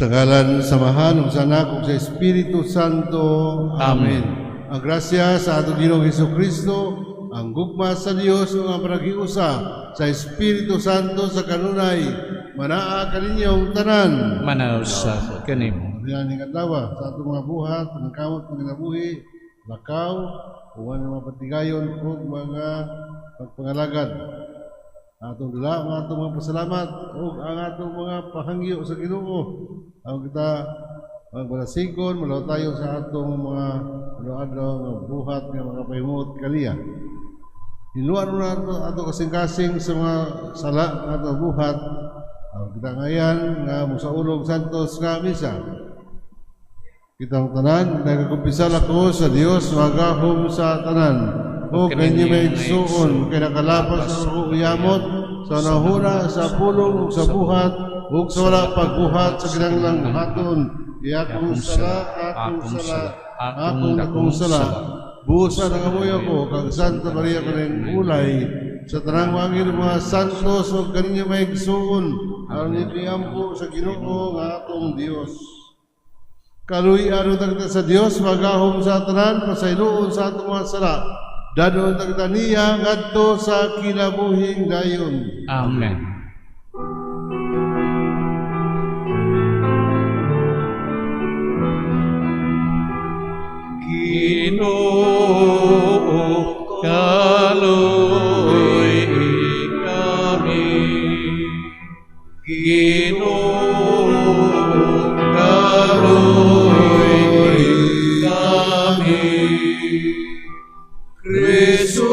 Sa ngalan, samahan, ug sa Anak, ug sa Espiritu Santo. Amen. Ang grasya sa atong Ginoong Hesukristo, ang gugma sa Dios ug ang panagiusa sa Espiritu Santo sa kanunay, manaa kaninyong tanan. Manaw sa kanimo. Diyan nga tawa sa atong mga buhat, panangkamot, panginabuhi, lakaw, ug mga patigayon ug mga pagpangalagad. Atong dula ang atong mga pasalamat ug ang atong mga pahangyo sa Ginoo. Ang kita magbalasigon, malaw tayo sa atong mga ano-ano nga buhat nga mga pahimot kaniya. Hinuan na ato kasing-kasing sa mga sala ng atong buhat. Ang kita ngayon nga musaulog santos nga misa. Kitang tanan, nagkakumpisal ako sa Dios, magahom sa tanan. O kanyo may igsuon, kaya nakalapas sa uyamot, sa nahuna, sa pulong, sa buhat, ug sa wala pagbuhat sa kinanglang haton. Akong sala. Buusan ang amoy ako, kang Santa Maria kaning ulay, sa tanang wangil mga santos, o kanyo may igsuon, ang ipiyampo sa Ginoo nga atong Dios. Kaluy-ano tagta sa Dios, magahom sa tanan, pasayloon sa atong mga sala. Dadon tagta niya ngadto sa kinabuhing dayon. Amen. Ginoo kaluy kami, Ginoo kaluy kami, Kristo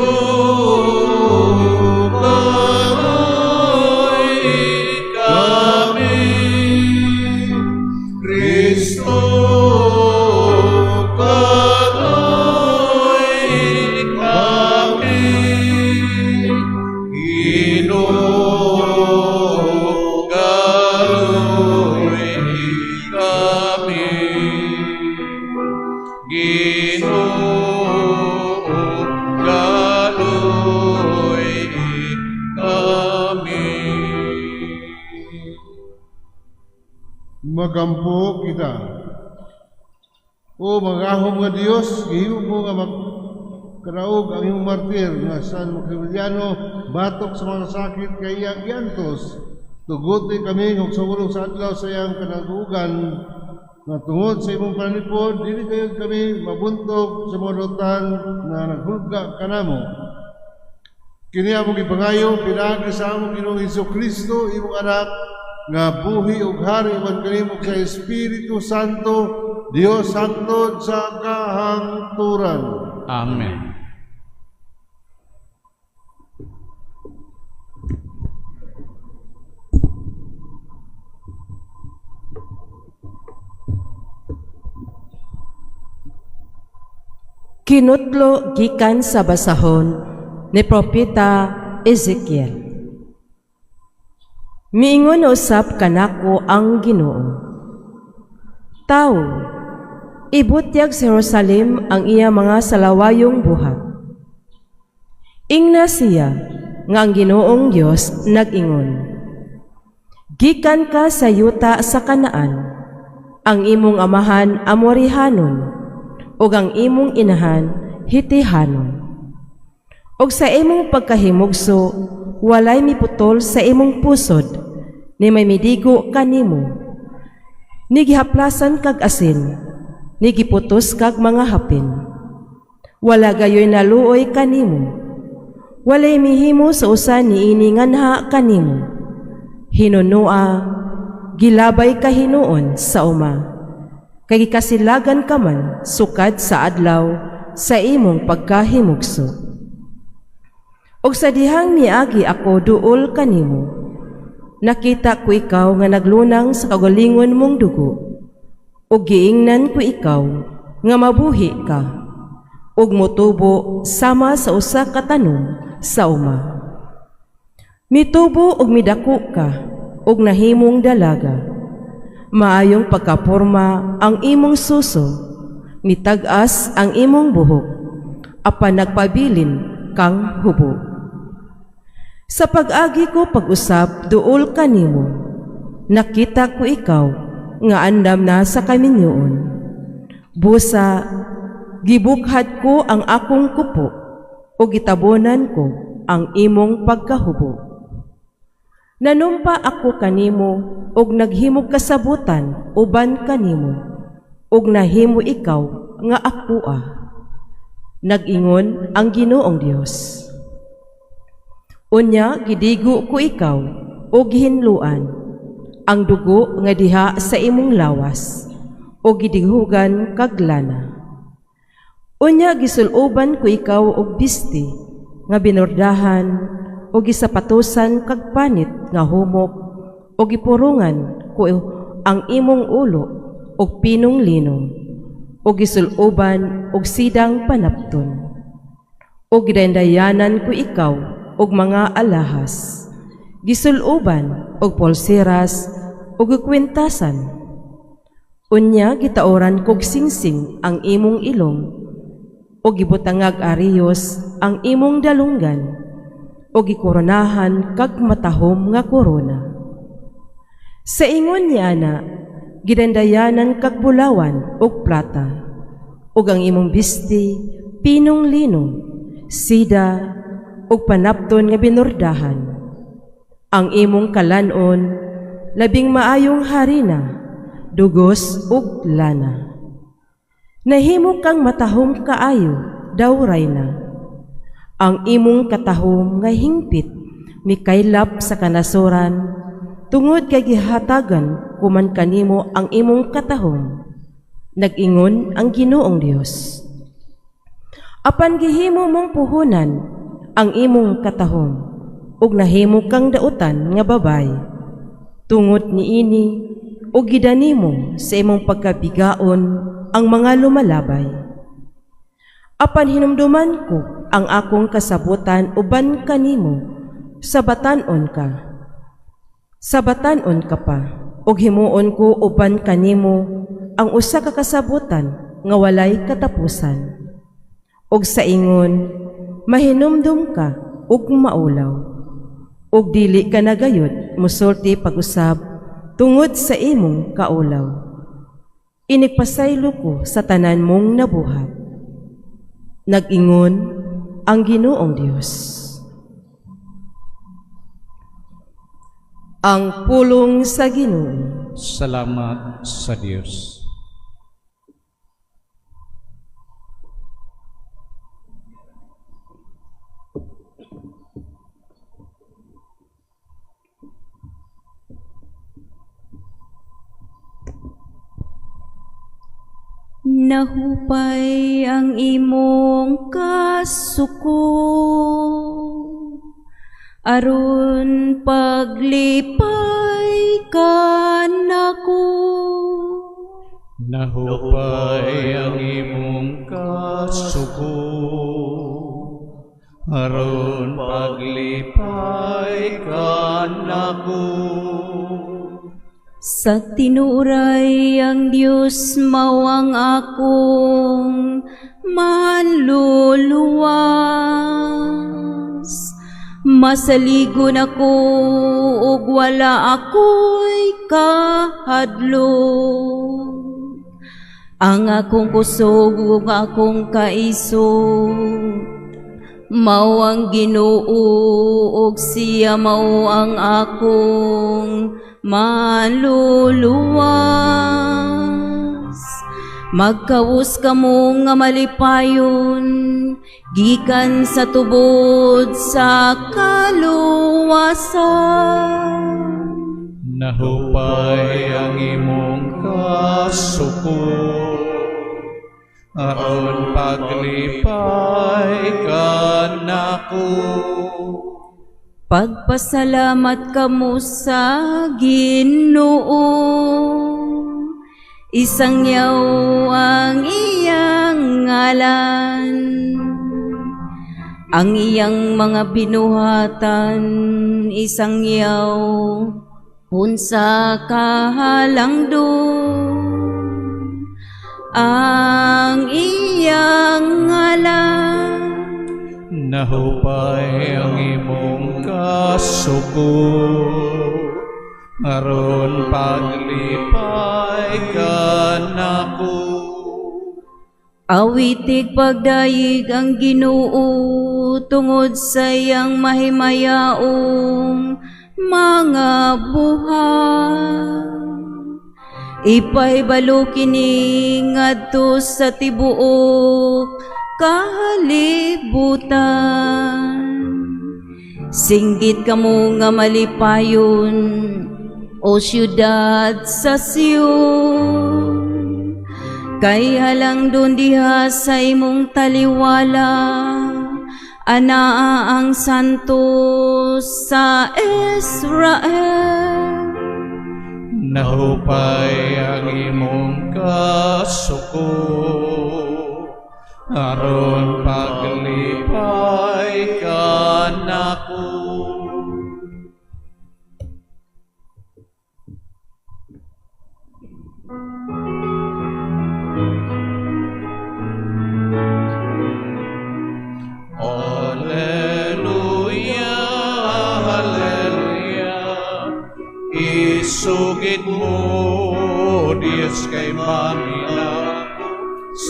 kaluy kami, Kristo kaluy kami, Ginoo kaluy kami, Ginoo kaluy kami. Magampo kita. O magahom nga Dios, gihimo mo nga magkaraog ang iyong martir nga San Maximiliano, batok sa mga sakit kay iyang giantos. Tuguti kami kung sa ulong sa adlaw sa iyang kanagugan, nga tungod sa imong panalipod, dili kayo kami mabuntog sa mga lutan na naghulga kanamo. Kini among ipangayo, pinaagi sa among Ginoong Hesukristo, imong anak, nga buhi ug hari man kanimo sa Espiritu Santo, Dios hangtod sa kahangturan. Amen. Kinutlo gikan sa basahon ni Propeta Ezekiel. Miingon usap kanako ang Ginoo. Tao, ibutyag sa Jerusalem ang iya mga salawayong buhat. Ingna siya nga ang Ginoong Dios nag-ingon. Gikan ka sa yuta sa Kanaan, ang imong amahan Amorihanon, ug ang imong inahan Hitihanon. Og sa imong pagkahimugso, walay miputol sa imong pusod, ni may midigo kanimo. Nigihaplasan kag asin, nigiputos kag mga hapin. Wala gayoy naluoy kanimo. Walay mihimo sa usa niini nganha kanimo. Hinunua, gilabay ka hinuon sa uma. Kay gikasilagan ka man sukad sa adlaw sa imong pagkahimugso. Og sa dihang miagi ako duol kanimo, nakita ko ikaw nga naglunang sa kagalingon mong dugo, og giingnan ko ikaw nga mabuhi ka, og motubo sama sa usa ka tanom sa uma. Mitubo og midako ka, og nahimong dalaga. Maayong pagkaporma ang imong suso, mitag-as ang imong buhok, apan nagpabilin kang hubo. Sa pag-agi ko pag-usap duol kanimo, nakita ko ikaw nga andam na sa kaminyoon. Busa, gibukhat ko ang akong kupo, o gitabonan ko ang imong pagkahubo. Nanumpa ako kanimo, og naghimog kasabutan uban kanimo, og nahimo ikaw nga akoa. Nag-ingon ang Ginoong Dios. Unya gidigo ko ikaw og gihinluan ang dugo nga diha sa imong lawas o gidighugan kag lana. Unya gisuloban ko ikaw og bisti nga binordahan o gisapatosan kag panit nga humok o gipurungan ko ang imong ulo og pinong linong o gisuloban og sidang panapton o gidandayanan ko ikaw og mga alahas, gisuloban og polseras og kwentasan. Unya gitaoran kog singsing ang imong ilong o gibutangag ariyos ang imong dalunggan o gikoronahan kag matahom nga korona. Sa ingon niya na gidandayanan kag bulawan og plata ug ang imong bisti pinong linong, sida ug panapton nga binordahan. Ang imong kalanon labing maayong harina, dugos ug lana. Nahimo kang matahom kaayo, dawray na. Ang imong katahom nga hingpit mikaylap sa kanasoran, tungod kay gihatagan kuman kanimo ang imong katahom. Nag-ingon ang Ginoong Dios. Apan gihimo mong puhunan ang imong katahom, ug nahimo kang dautan nga babay. Tungod niini, ug gidanimo sa imong pagkabigaon ang mga lumalabay. Apan hinumduman ko ang akong kasabutan uban kanimo, sabatanon ka. Sabatanon ka pa, ug himuon ko uban kanimo ang usa ka kasabutan nga walay katapusan. Ug sa ingon, mahinumdum ka ug maulaw, ug dili ka nagayod musulti pag-usab tungod sa imong kaulaw. Inigpasaylo ko sa tanan mong nabuhat. Nag-ingon ang Ginoong Dios. Ang pulong sa Ginoo. Salamat sa Diyos. Nahupay ang imong kasuko, aron paglipay ka nako. Nahupay ang imong kasuko, aron paglipay ka nako. Sa tinuray ang Diyos mawang akong manluluwas. Masaligon ako ug wala ako'y kahadlok. Ang akong kusog ug akong kaisog, mao ang Ginoo ug siya mao ang akong manluluwas. Magkawos kamo nga malipayon, gikan sa tubod sa kaluwasan. Nahupay ang imong kasuko, aron paglipay ka nako. Pagpasalamat kamo sa Ginoo, isangyaw ang iyang ngalan. Ang iyang mga binuhatan, isangyaw unsa kahalangdon. Ang iyang ngalan, Nahupay ang imong kasuko, aron paglipay kanako. Awitig pagdayig ang Ginoo tungod sa iyang mahimayaong mga buhat. Ipaibalo kini ngadto sa tibuok kahalibutan. Singgit kamo nga malipayon, o siyudad sa Sion. Kay halang doon diha sa imong taliwala, anaa ang santo sa Israel. Nahupay ang imong kasuko, aron paglipay kanako. Hallelujah, hallelujah. Isugid mo, Diyos kay Manila,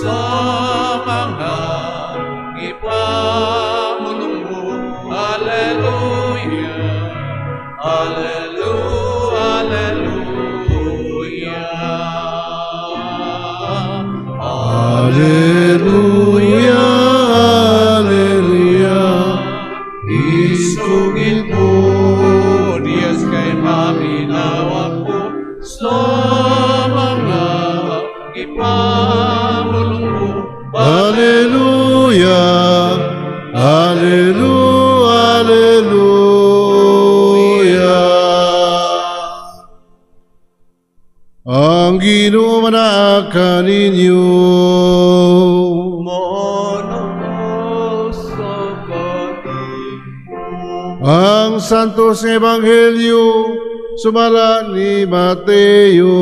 sa mga ipamulong mo. Hallelujah, hallelujah, hallelujah. Hallelujah, hallelujah. Isugid mo, Diyos kay maminawa ko, sa mga ipamulong mo. Hallelujah, hallelujah, hallelujah. Ang Ginoo manaakan ninyo. Ang Santos Ebanghelyo sumala ni Mateo.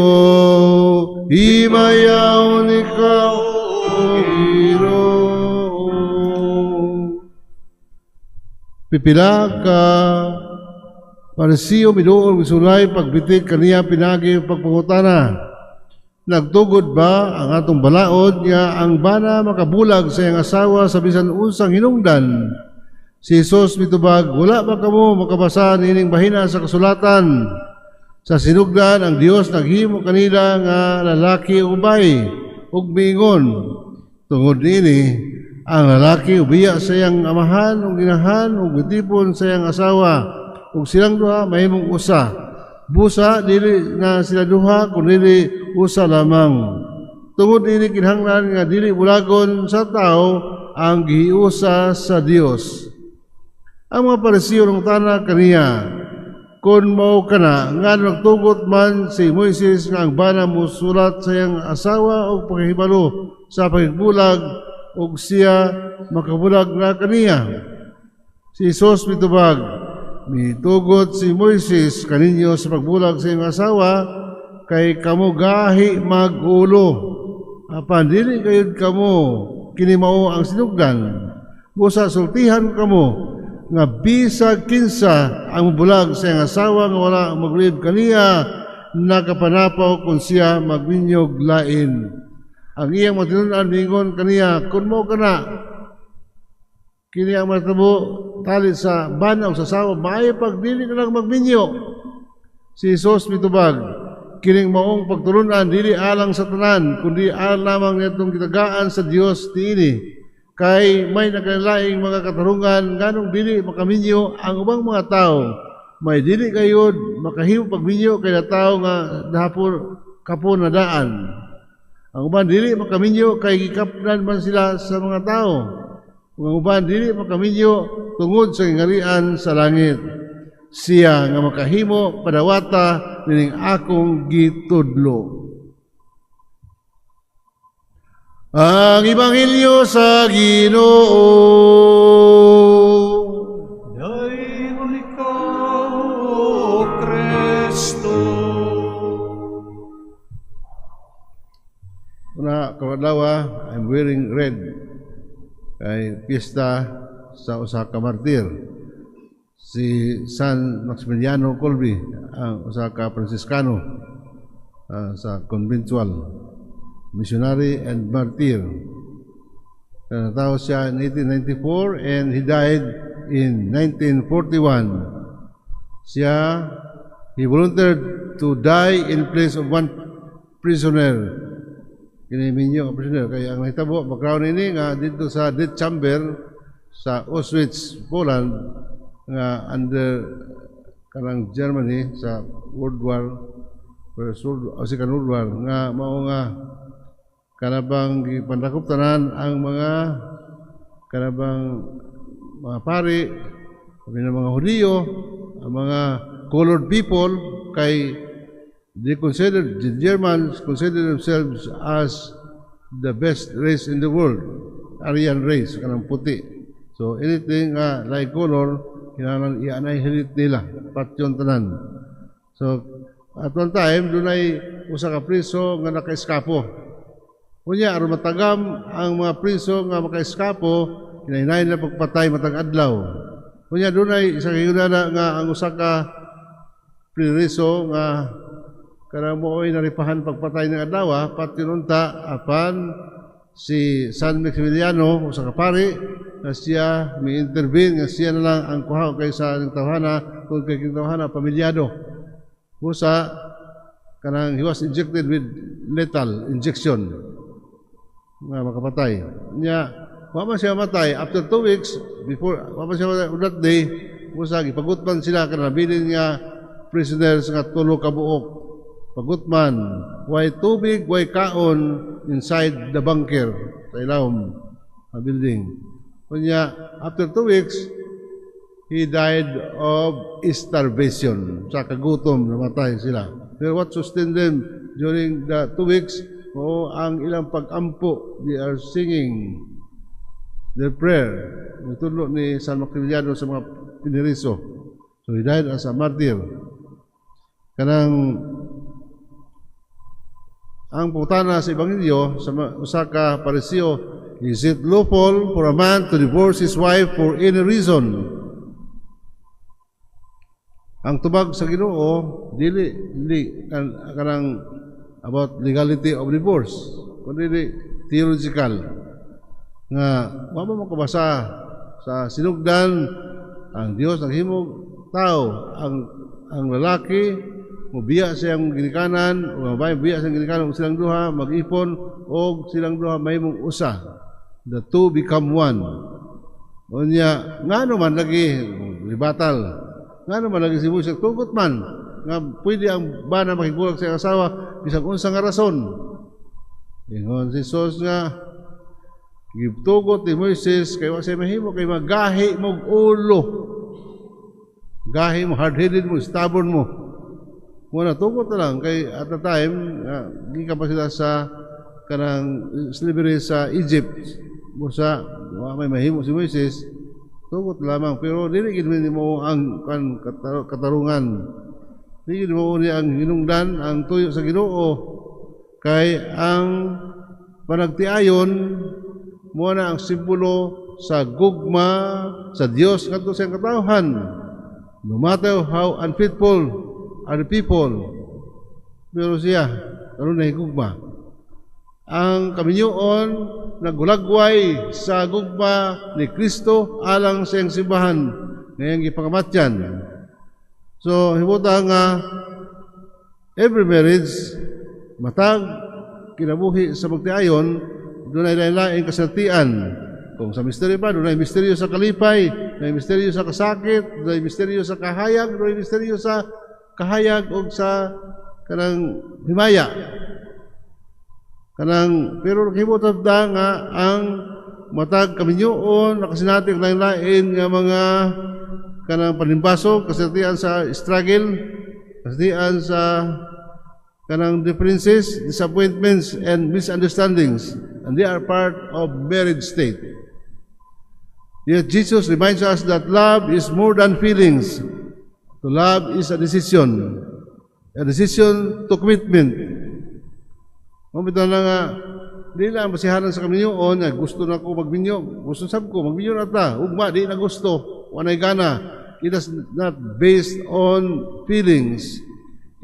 Himayaw ikaw, O Ginoo. Pipila ka Parisiyo miduol misulay pagbitik kaniya pinagi pagpangutana. Nagtugod ba ang atong balaod nga ang bana makabulag sa iyang asawa sa bisan unsang hinungdan? Si Jesus mitubag, wala ba kamo makabasa nining bahina sa kasulatan? Sa sinugdan ang Dios naghimo kanila nga lalaki ug babaye ug miingon. Tungod niini ang lalaki ubiya sa iyang amahan ug ginahan ug gitipon sa iyang asawa ug silang duha mahimong usa. Busa dili na sila duha kundi usa lamang. Tungod niini kinahanglan nga dili bulagon sa tao ang gihiusa sa Dios. Ang mga Parisiyo ng tana kaniya, kung mao kana nga nagtugot man si Moises nga ang bana musulat sa iyang asawa o paghibalo sa pagbulag o siya makabulag na kaniya. Si Jesus mitubag, mitugot si Moises kaninyo sa pagbulag sa iyang asawa kay kamo gahi magulo. Apan dili kayod kamo kini mao ang sinugdan. Busa sultihan kamo nga bisag kinsa ang bulag sa iyang asawa nga wala maglib kaniya nakapanapaw kung siya magbinyog lain. Ang iyang matinunan mingon kaniya kun mo kana kini ang matabo tali sa bana o sa asawa maayo pag dili ka lang magbinyo. Si Jesus mitubag kining maong pagtulunan dili alang sa tanan kundi alang lamang nitong gitagaan sa Dios tiini. Kay may nagkalaing mga katarungan nganong dili makaminyo ang ubang mga tao. May dili kayod makahimo pagminyo kay tao nga dahapon kapon na daan. Ang uban dili makaminyo kay gikapnan man sila sa mga tao. Ang uban dili makaminyo tungod sa ingarian sa langit. Siya nga makahimo padawata nining akong gitudlo. Ang Ebanghelyo sa Ginoo. Dayon ikaw, O Kristo. Una, kawadlawa, I'm wearing red. Kay piyesta sa usa ka martir. Si San Maximiliano Kolbe, ang usa ka Franciscano. sa conventual, missionary and martyr. Natao siya in 1894 and he died in 1941. He volunteered to die in place of one prisoner. Kiniminyo ang prisoner. Kaya ang nahitabo, background ini nga dito sa death chamber sa Auschwitz, Poland, nga under kanang Germany sa World War Second World War nga mao nga kanabang gipandakop tanan ang mga kanabang mga pari, mga Hudiyo, ang mga colored people kay the Germans consider themselves as the best race in the world, Aryan race, kanang puti. So anything like color, kinahanglan i-annihilate nila, patyon tanan. So at one time, dunay usa ka priso nga naka-eskapo. Kunya aron matagam ang mga priso nga maka-eskapo, kinahanglan na pagpatay matag adlaw. Kunya dunay isa ka yunana nga ang usa ka priso nga kanang mo'y naripahan pagpatay ng adlaw, patinunta apan si San Maximiliano, usa ka pari, na siya mi-intervene nga siya na lang ang kuha kaysa ng tawhana kung kay tawhana pamilyado. Busa kanang he was injected with lethal injection nga makapatay. Nya wa man siya matay after 2 weeks before wa man siya matay on that day, busa gipagutman sila kanang bilin nga prisoners nga tulo ka buok. Pagutman, way tubig, way kaon inside the bunker sa ilawom ng building. Kunya, after 2 weeks, he died of starvation. Sa kagutom, namatay sila. Pero what sustained them during the 2 weeks, ang ilang pag-ampo, they are singing their prayer. Itulo ni San Maximiliano sa mga piniriso. So he died as a martyr. Kanang ang putana sa Ebanghelyo sa usa ka Pariseo, is it lawful for a man to divorce his wife for any reason? Ang tubag sa Ginoo dili kanang about legality of divorce, kundi theological nga wa mo makabasa sa sinugdan ang Dios ang himog tao, ang lalaki mubiya siyang ginikanan o babae biya siyang ginikanan silang duha mag-ipon o silang duha mahimong usa, the two become one. Unya ngano man lagi libatal, ngano man lagi si Moises tugot man nga pwede ang bana makigulag sa asawa bisag unsa nga rason. Ingon si Jesus nga gitugot ni Moises kay wa siya mahimo kay magahi mong ulo, gahi mo, hard-headed mo, stubborn mo. Muna tugot na lang kay at the time gika pa sila sa kanang slavery sa Egypt. Busa may mahimo si Moises, tugot lamang pero dili gid mo ang katarungan. Dili mo ni ang hinungdan ang tuyo sa Ginoo kay ang panagtiayon mo na ang simbolo sa gugma sa Dios ngadto sa katawhan. No matter how unfaithful are the people, pero siya karon na higugma. Ang kaminyoon nagulagway sa gugma ni Kristo alang sa iyang simbahan ngayong gipangamatyan. So himuta nga every marriage matag kinabuhi sa pagtiayon dunay lain-lain kasaltian. Kung sa misteryo pa, dunay misteryo sa kalipay, dunay misteryo sa kasakit, dunay misteryo sa kahayag, dunay misteryo sa kahayag o sa kanang himaya. Kanang pero himutat da nga ang matag kaminyoon nakasinati og lain-lain nga mga kanang panimbaso, kasaltian sa struggle, kasaltian sa kanang differences, disappointments and misunderstandings, and they are part of marriage state. Yet Jesus reminds us that love is more than feelings. To love is a decision to commitment. Mabito na nga, di lang basihanan sa kaminyoon, gusto na ko magminyo, gusto sab ko, magminyo na ta, ugma, di na gusto, wanay gana. It is not based on feelings.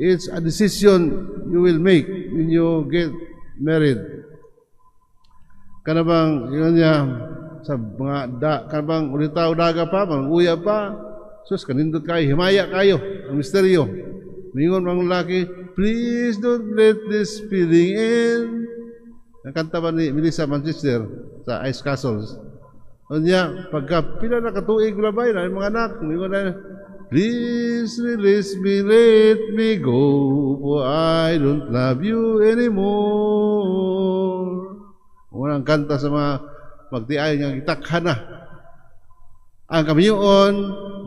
It's a decision you will make when you get married. Kanabang yun niya sa mga kanabang ulitaw daga pa, mga uya pa, sus kanindot kayo, himaya kayo, ang misteryo. Mingon mga lalaki, please don't let this feeling in. Nakanta ba ni Melissa Manchester sa Ice Castles? O niya, pagka pila na katuig labay na mga anak, mingon na, please release me, let me go, for I don't love you anymore. Unang kanta sa mga magtiay nga gitakhan na. Ang kamiyon,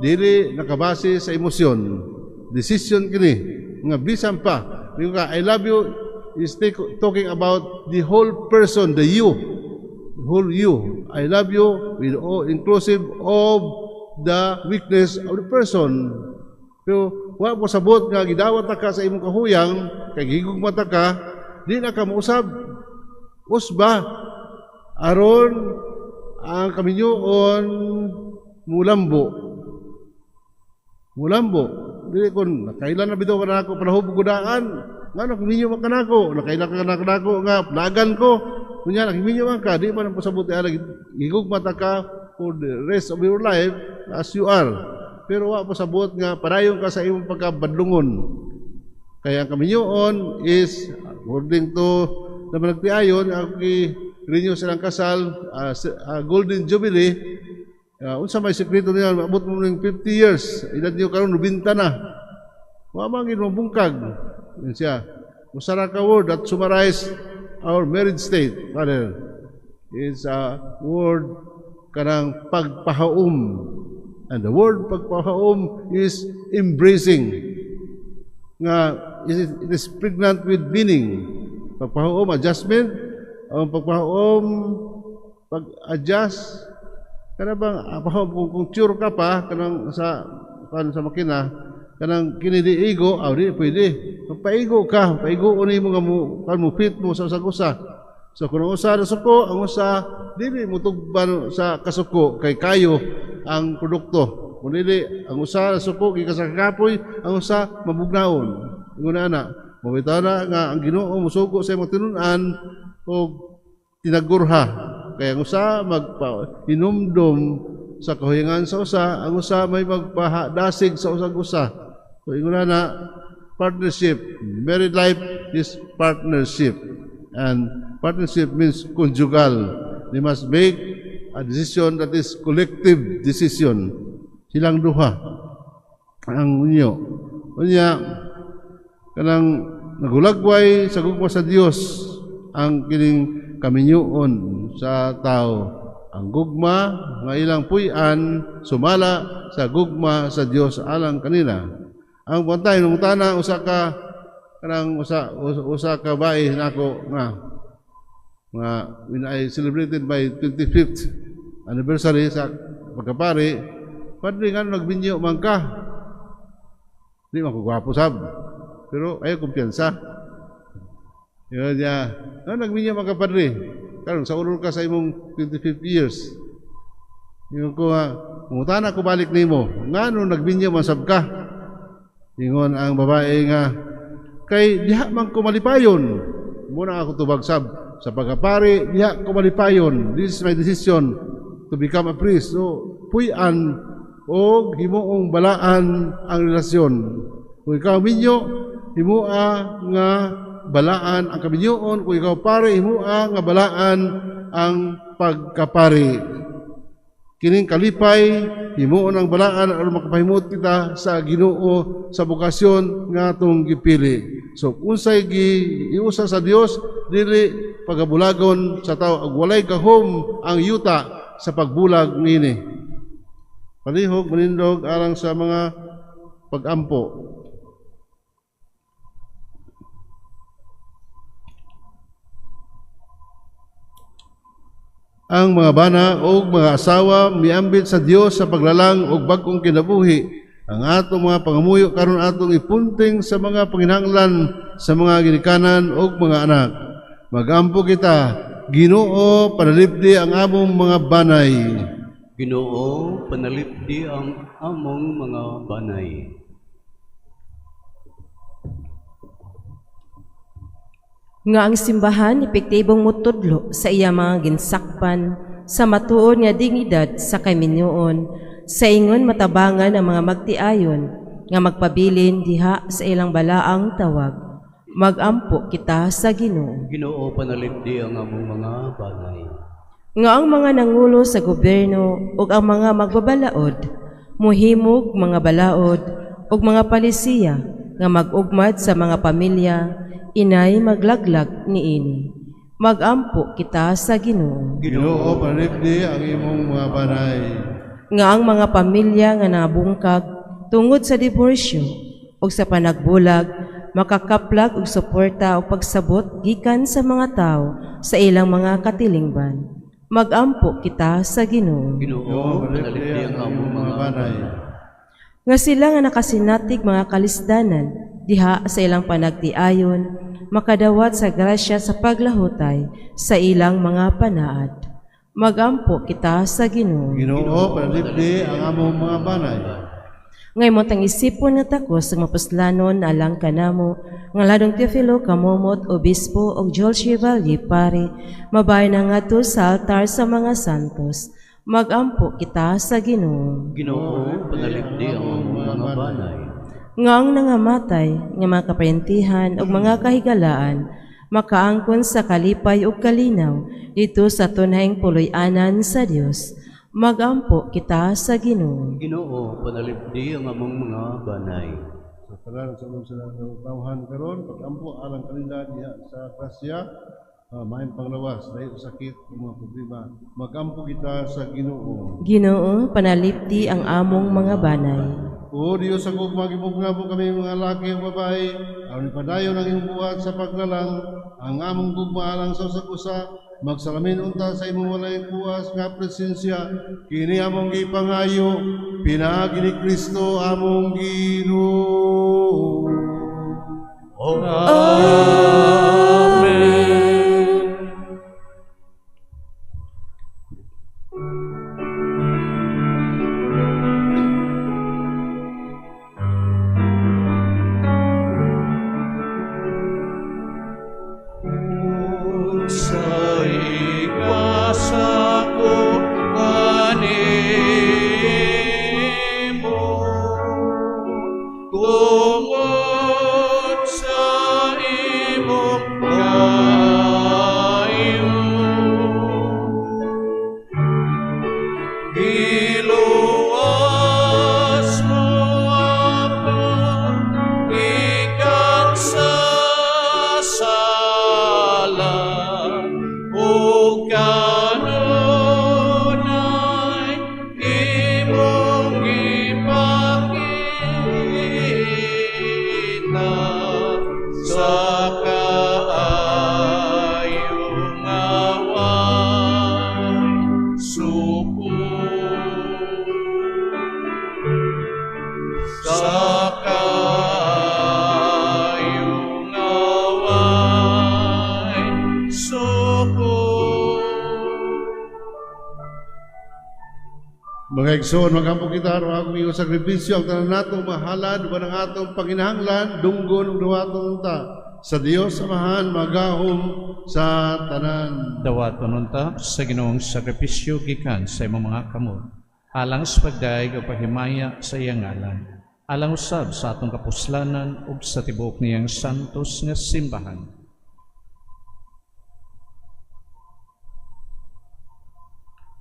dili nakabase sa emosyon. Decision kini. Nga bisan pa. Yung ka, I love you is talking about the whole person, the you. The whole you. I love you with all inclusive of the weakness of the person. Pero wa mo sabot nga gidawat ka sa imong kahuyang, kay gigugma ta ka, di na ka mausab. Usba aron ang kaminyoon mulambo. Dili kon nakailan na bitaw kanako panahub gudaan. Ngano kaminyo man kanako, nakailan ka kanako nga plagan ko. Kunya kaminyo man ka, di man pasabot ala gigugma ta ka for the rest of your life as you are. Pero wa pasabot nga padayon ka sa imong pagkabadlungon. Kaya ang kaminyoon is according to naman nagtiayon ang renew silang kasal Golden Jubilee. Unsa may sekreto niya, abot mo ng 50 years, edad niyo karon 90 na. Wa man gid mabungkag. Yan siya. Usara ka word that summarize our marriage state, Father. It's a word kanang pagpahaom. And the word pagpahaom is embracing. Nga it is pregnant with meaning. Pagpahaom, adjustment, ang pagpahaom, pag-adjust, kana bang pahom kung sure ka pa kanang sa makina kanang kinidiigo di pwede paigo ka paigo uni mo kan mo fit mo sa usa so kung usa na suko ang usa dili mo tugban sa kasuko kay kayo ang produkto kun dili ang usa na suko gikasakapoy ang usa mabugnaon inguna ana mabitaw na nga ang Ginoo musugo sa imong tinun-an og tinagurha. Kaya ang usa magpa-hinumdom sa kahuyangan sa usa, ang usa may magpahadasig sa usang usa. So inguna na partnership. Married life is partnership. And partnership means conjugal. They must make a decision that is collective decision. Silang duha ang unyo. Unya kanang nagulagway sa gugma sa Dios ang kining kaminyoon sa tao. Ang gugma nga ilang puy-an sumala sa gugma sa Dios alang kanila. Ang bantay nung tana usa ka bae nako nga when I celebrated my 25th anniversary sa pagkapari, padre nga nagbinyo man ka. Di man ko gwapo sab. Pero ay kumpiyansa. Yun niya. Nagbinyo man ka padre. Karon sa ulol ka sa imong 25 years. Ingon ko nga, mutana ko balik nimo. Ngano nagbinyo man sab ka? Ingon ang babae nga, kay diha man ko malipayon. Muna ako tubag sab sa pagkapari, diha ko malipayon. This is my decision to become a priest. So, puy-an o himuong balaan ang relasyon. Kung ikaw minyo, himua nga balaan ang kaminyoon, kung ikaw pare, himua nga balaan ang pagkapari. Kining kalipay, himuon ang balaan aron makapahimot kita sa Ginoo sa bukasyon nga atong gipili. So unsay giusa sa Dios dili pagabulagon sa tao ag walay gahom ang yuta sa pagbulag niini. Palihog manindog alang sa mga pagampo. Ang mga bana o mga asawa miambit sa Dios sa paglalang o bagong kinabuhi. Ang atong mga pangamuyo karon atong ipunting sa mga panginahanglan sa mga ginikanan o mga anak. Magampo kita, Ginoo, panalipdi ang among mga banay. Ginoo, panalipdi ang among mga banay. Nga ang simbahan epektibong mutudlo sa iya mga ginsakpan sa matuod nga dignidad sa kaminyoon, sa ingon matabangan ang mga magtiayon nga magpabilin diha sa ilang balaang tawag. Magampo kita sa Ginoo. Ginoo panalipdi ang among mga banay. Nga ang mga nangulo sa gobyerno ug ang mga magbabalaod, muhimog mga balaod ug mga palisiya nga mag-ugmad sa mga pamilya, inay maglaglag niini. Magampo kita sa Ginoo. Ginoo panalipdi ang imong mga banay. Nga ang mga pamilya nga nabungkag tungod sa diborsyo o sa panagbulag, makakaplag og suporta o pagsabot gikan sa mga tao sa ilang mga katilingban. Magampo kita sa Ginoo. Ginoo panalipdi ang among mga banay. Nga sila nga nakasinatig mga kalisdanan diha sa ilang panagtiayon, makadawat sa grasya sa paglahutay sa ilang mga panaad. Magampo kita sa Ginoo. Ginoo panalipdi ang among mga banay. Ngay mo tang isipon nga takos sa mapuslanon alang kanamo, nga ladong Teofilo Kamomot, Obispo o Joel Chevalier Pare, mabay na nga to sa altar sa mga santos. Magampo kita sa Ginoo. Ginoo panalipdi ang among mga banay. Nga ang nangamatay, nga mga kaparentihan o mga kahigalaan, makaangkon sa kalipay o kalinaw, dito sa tunayng puloy-anan sa Dios. Magampo kita sa Ginoo. Ginoo panalipdi ang among mga banay. Sa tanan sa mga sila ng tawhan karon, pag-ampo alang kanila diha sa grasya, maayong panglawas, dahil sakit ng mga problema. Magampo kita sa Ginoo. Ginoo, panalipdi ang among mga banay. O Diyos, ang magibugna po kami mga laki at babae, ang padayon ang iyong buhat sa paglalang, ang among gugmaalang sa usa-usa, magsalamin unta sa imong walay puwas nga presensya, kini among gipangayo, pinaagi ni Kristo among Ginoo. Mga igsoon, magampo kita araw akong iyong sakripisyo, ang tanan natong mahalad, ba ng atong panginahanglan, dunggon ug dawatong unta. Sa Dios Amahan, magahom sa tanan. Dawaton unta sa Ginoong sakripisyo gikan sa imong mga kamot. Alang sa pagdaig o pahimaya sa iyang ngalan. Alang usab sa atong kapuslanan ug sa tibuok niyang santos nga simbahan.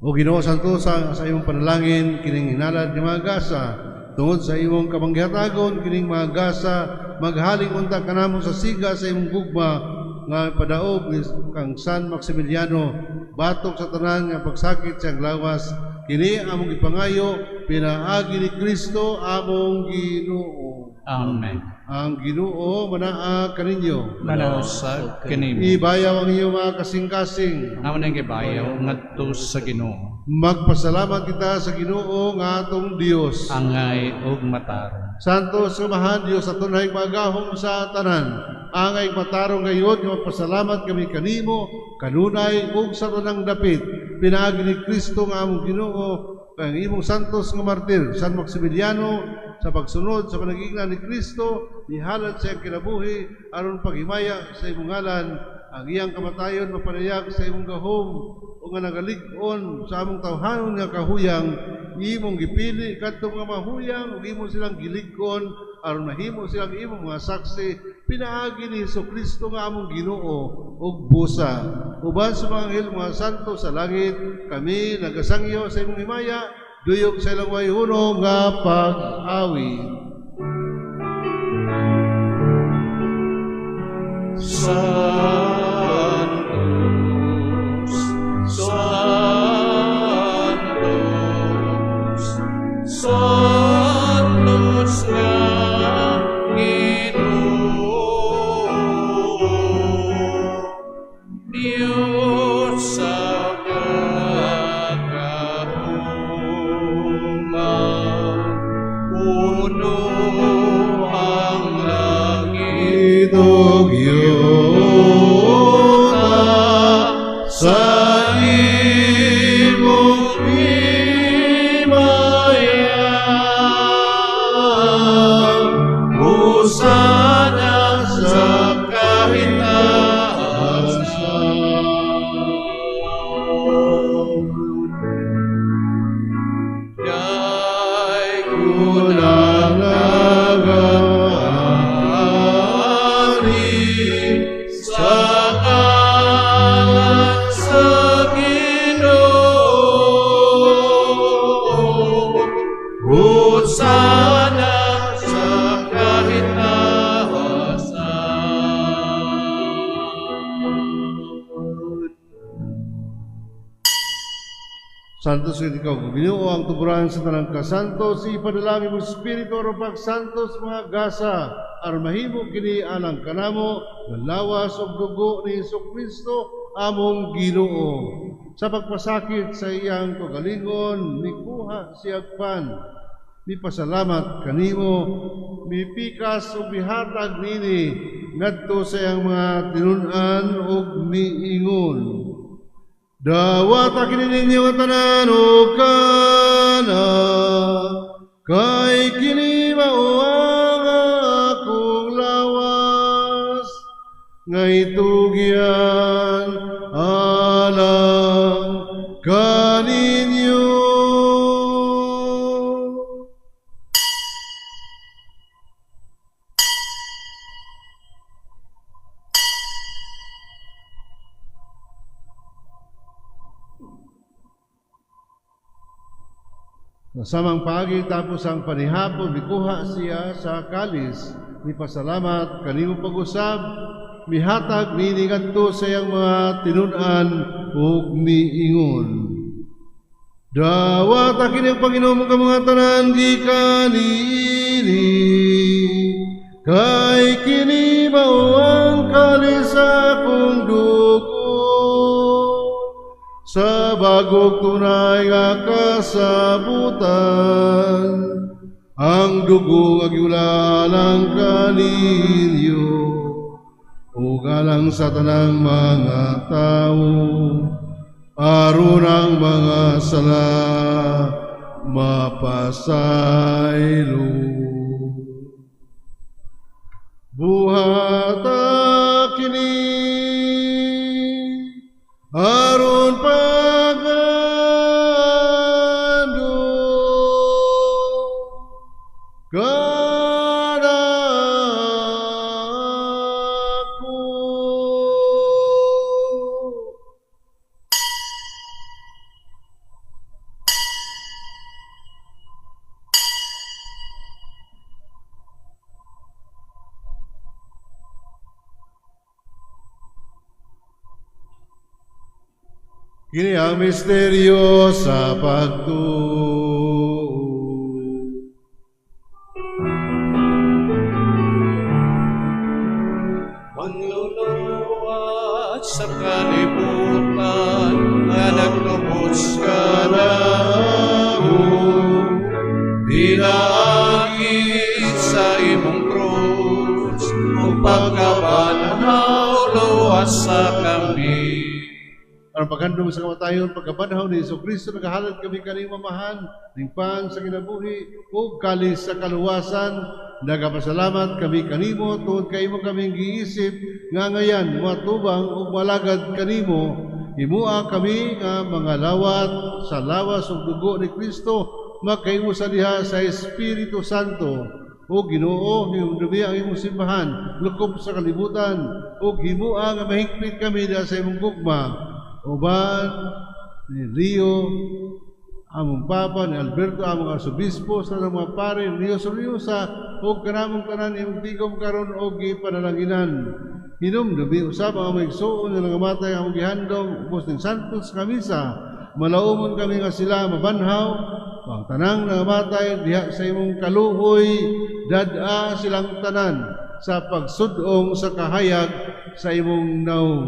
O Ginoo Santo, sa iyong panalangin, kining hinalad ng mga gasa, tungod sa iyong kamanggihatagon, kining mga gasa, maghaling unta kanamo sa siga sa iyong gugma, nga padaog ni kang San Maximiliano, batok sa tanan nga pagsakit siyang lawas, kini among ipangayo, pinaagi ni Kristo among Ginoo. Amen. Ang Ginoo manaa kaninyo. Manausag kanimo. Ibayaw ang iyong mga kasing-kasing. Amo nang gibayaw ngadto sa Ginoo. Magpasalamat kita sa Ginoo nga atong Dios. Angay ug matarong. Santo Sumahan Dios sa tunay magahom sa tanan. Angay matarong ngayon nga magpasalamat kami kanimo, kanunay ug sa tunang dapit. Pinaagi ni Kristo nga among Ginoo, ang imong santos nga martir, San Maximiliano, sa pagsunod sa panagigingnan ni Kristo, ihalad sa iyang kinabuhi, aron paghimaya sa imong ngalan, ang iyang kamatayon mapanayag sa imong gahom, o nga nagalig-on sa among tawhanon nga kahuyang, imong gipili kadto mga mahuyang, ug imong silang gilig-on, aron mahimo silang imong mga saksi, pinaagi ni Jesucristo nga among Ginoo ug busa. Uban sa mga anghel, mga santo sa langit, kami nagasangyo sa imong himaya, duyok sa ilang wayuno nga pag-awit. Santos, Santos, Santos nga Ginoo, Diyos sa pagkahuman, puno ang langit Ug yuta sa imong himaya, husana sa kahitasan. Kay kulang nagahari sa ngalan sa Ginoo, husana sa kahitasan. Santos ket ikaw, Ginoo, ang tuburan sa tanang kasantos, ipadalangin mo Espiritu aron pagsantos mga gasa, aron mahimo kini alang kanamo, nga lawas ug dugo ni Jesucristo among Ginoo. Sa pagpasakit sa iyang kagalingon, mikuha siyag pan, mipasalamat kanimo, mipikas ug mihatag nini ngadto sa iyang mga tinun-an ug miingon. Dawata kini ninyo nga tanan o kana, kay kini mao ang akong lawas, nga itugyan alang kaninyo. Nasamang pagi tapos ang panihapon, mikuha siya sa kalis, mipasalamat, kanimo pag-usab, mihatag nini ngadto sa iyang mga tinun-an ug miingon. Dawata kini ang Panginoon ka mga tanan gikan niini, kay kini mao ang kalis sa akong dugo, sa bagog tunay nga kasabutan, ang dugo nga giulalang kaninyo, ug alang sa tanang mga tawo, aron ang mga sala mapasaylo. Buhata kini aron pagando kadako. Kini ang misteryo sa pagtuo. Manluluwat sa kalibutan nga naglubos ka na ako, pinaagit sa imong krus, o pagkabanhaw luwas sa kami. ang paghandong sa kamatayon, pagkabanhaw ni Jesucristo, nagahalad kami kaning mamahan, ning pan sa kinabuhi, o kalis sa kaluwasan, nagapasalamat kami kanimo, tuod kaimo kaming giisip, nga ngayan, matubang o malagad kanimo, himua kami nga mga lawat sa lawas ug dugo ni Kristo, makahimo sa diha sa Espiritu Santo, o Ginoo, himudumi ang imong simbahan, lukob sa kalibutan, o himua nga mahigpit kami diha sa imong gugma, uban ni Rio, among Papa, ni Alberto, among Arsobispo, sa mga pare, Rio Soriosa, o kanamong tanan, imong tigom karon o gipanalanginan. Hinumdumi, usab ang among igsuon, nga nangamatay ang among gihandong, ubos ng Santos Kamisa, malaumon kami nga sila mabanhaw, ang tanang nangamatay, diha sa imong kaluhoy, dada silang tanan, sa pagsudong sa kahayag sa imong naong.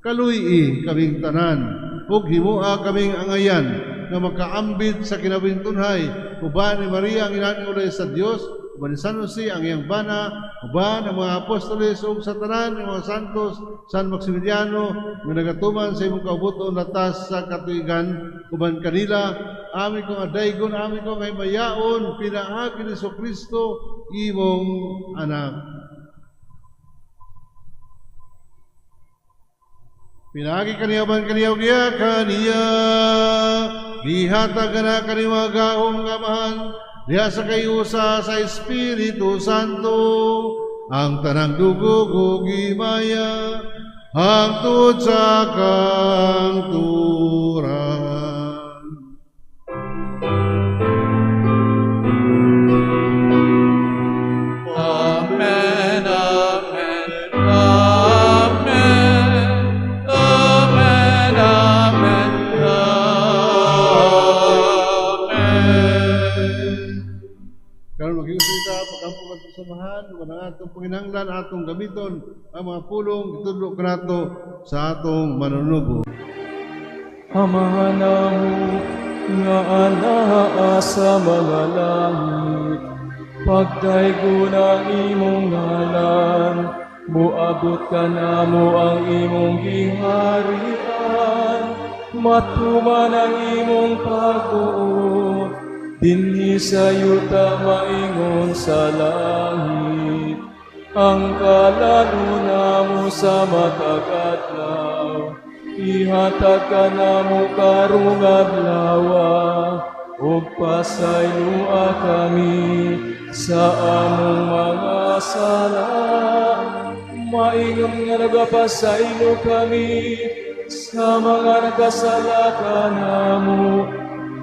Kaluyi kaming tanan, ug himua kaming angayan nga makaambit sa kinabintunhay, uban ni Maria ang inani ulay sa Dios, uban ni San Jose ang iyang bana, uban ang mga apostoles ug sa tanan ng mga santos, San Maximiliano nga nagatuman sa imong kaubuton latas sa katuigan, uban kanila amin kong adaygon, amin kong ay mayaon, pinaagi ni Jesucristo imong anak. Pinagi kaniyaban kaniyaw kaniya, gihatag na kaniwa gaong gamahan, diha sa kayusa sa Espiritu Santo, ang tanang dugo gimaya, hangtod sa kangturan. Amen, amen, amen. Amen, amen, amen. Karon maghiusita pagkampo kadto sa samahan, kanang atong panginahanglan atong gamiton ang mga pulong itudlo kanato sa atong manunubo. Amahan namo nga anaa sa mga langit, pagdaygon ang imong ngalan, muabot ka namo ang imong giharian, matuman ang imong pagbuot, dinhi sa yuta maingon sa langit, ang kalaluna mo sa matag adlaw, ihatag ka namo karong adlaw, ug pasaylua kami sa among mga sala, maingon nga nagapasaylo kami sa mga nagkasala kanamo,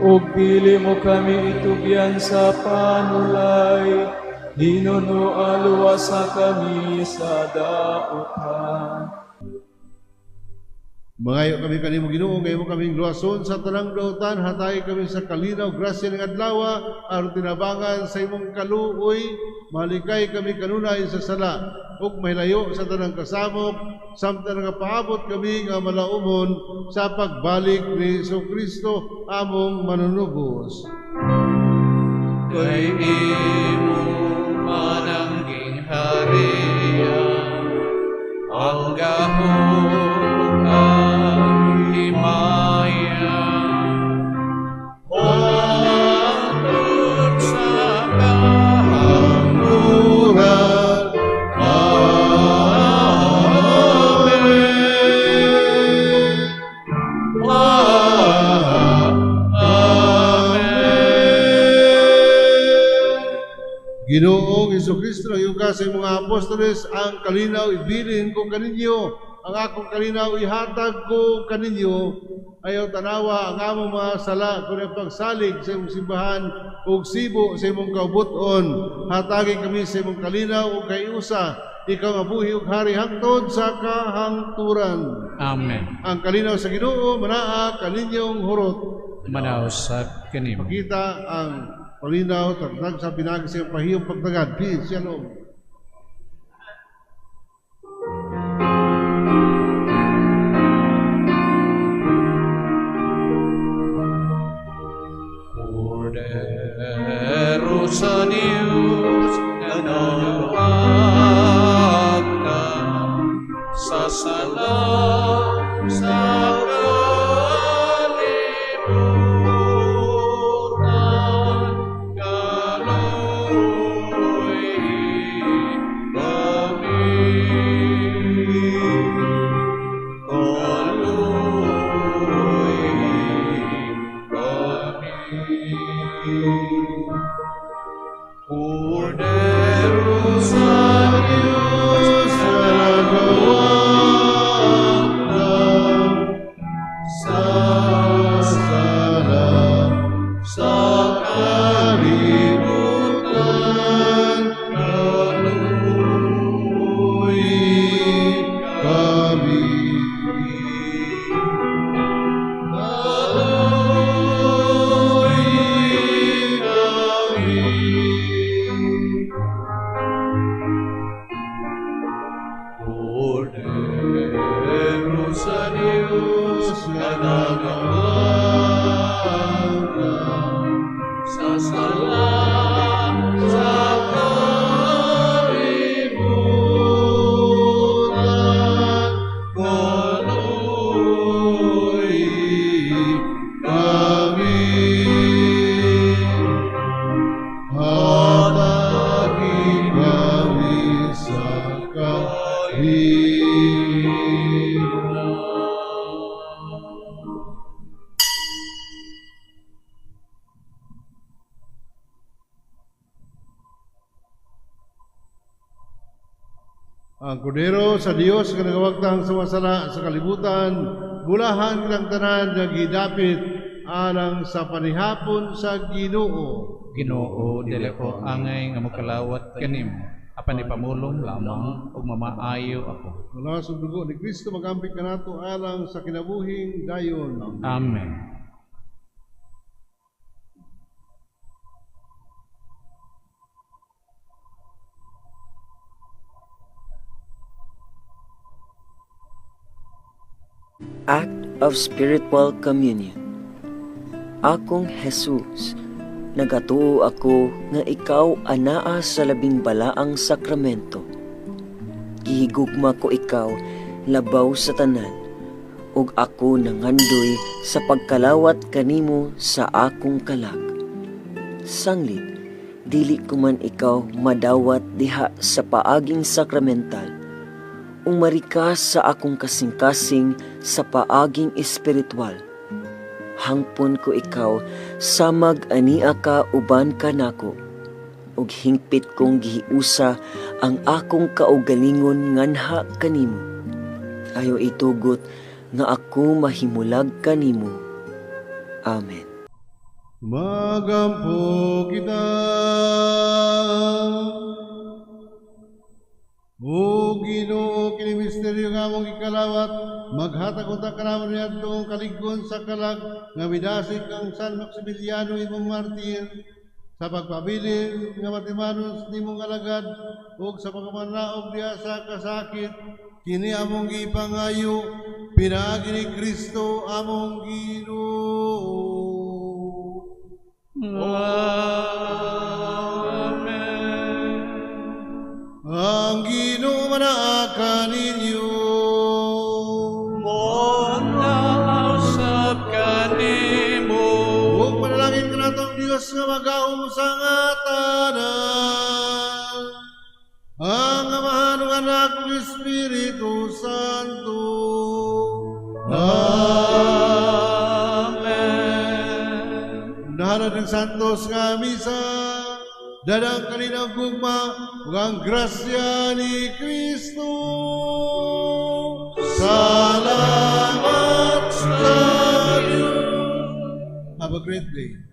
ug dili mo kami itugyan sa panulay, hinunualuwasa kami sa daotan. Mangayo kami kanimo Ginoo, ngayon mo kaming luwason sa tanang dautan, hatay kami sa kalinaw, grasya ng adlaw, aron tinabangan sa imong kaluoy, malikay kami kanunay sa sala, ug mahilayo sa tanang kasamok, samtang nga paabot kami nga malaumon sa pagbalik ni Jesucristo among manunubos. Kay imo manangging harian, ang gahong ang himaya, hangtod sa kahangguran. Ginoong Jesucristo, nagayuga sa mga apostoles, ang kalinaw ibilin ko kaninyo, ang akong kalinaw ihatag ko kaninyo, ayaw tanawa ang among mga sala, kung pagsalig sa imong simbahan, ug sibo sa imong kaubuton, hatagi kami sa imong kalinaw ug kayusa, ikaw mabuhi ug hari hangtod sa kahangturan. Amen. Ang kalinaw sa Ginoo manaa kaninyong hurot. Manausap kanimo. Pakita ang palinaw, tagtag sa pinagi sa iyong pahiyong pagtagad. Peace, shalom. Cordero sa Diyos na nangakta sa sala sa kalibutan, kaluoy kami. Cordero sa Diyos na nagawang sa sala sa kalibutan, kaluoy kami. Cordero sa Diyos na nagawang sa sala sa kalibutan, kaluoy kami. Hatagin kami sa Ang kordero sa Dios nga nagawagtang sumasala sa kalibutan, bulahan ng tanan nga gidapit alang sa panihapon sa Ginoo. Ginoo, dili ko angay nga makalawat kanimo. Apan ipamulong lamang ug mamaayo ako. Mula sa dugo ni Kristo magampit kanato alang sa kinabuhing dayon. Amen. Act of Spiritual Communion. Akong Jesus, nagatuo ako nga ikaw anaa sa labing balaang sakramento. Gihigugma ko ikaw labaw sa tanan, ug ako nangandoy sa pagkalawat kanimo sa akong kalag. Sanglit, dili ko man ikaw madawat diha sa paaging sakramental, umarikas sa akong kasing-kasing sa paaging espiritual. Hangpon ko ikaw samag ania ka uban kanako, ug hingpit kong gihiusa ang akong kaugalingon nganha kanimo. Ayo itugot nga ako mahimulag kanimo. Amen. Magampo kita. O Ginoo, kini misteryo nga mong ikalawat, maghatag unta kanamo niadtong kaliggon sa kalag nga midasig ang San Maximiliano imong martir sa pagpabilin nga matimanos nimong alagad ug sa pagmanaog diha sa kasakit. Kini among gipangayo pinaagi ni Kristo among Ginoo. Ang Ginoo manaakan ninyo. Monasab kanimo. Huwag panalangin ka natong Diyos nga magaum sa ngatanan. Ang Amahan ng Anak ng Espiritu Santo. Amen. Dahanan ng Santos nga misa. Dadang kaninang gugma, ug ang grasya ni Kristo. Salamat sa Diyos. Have a great day.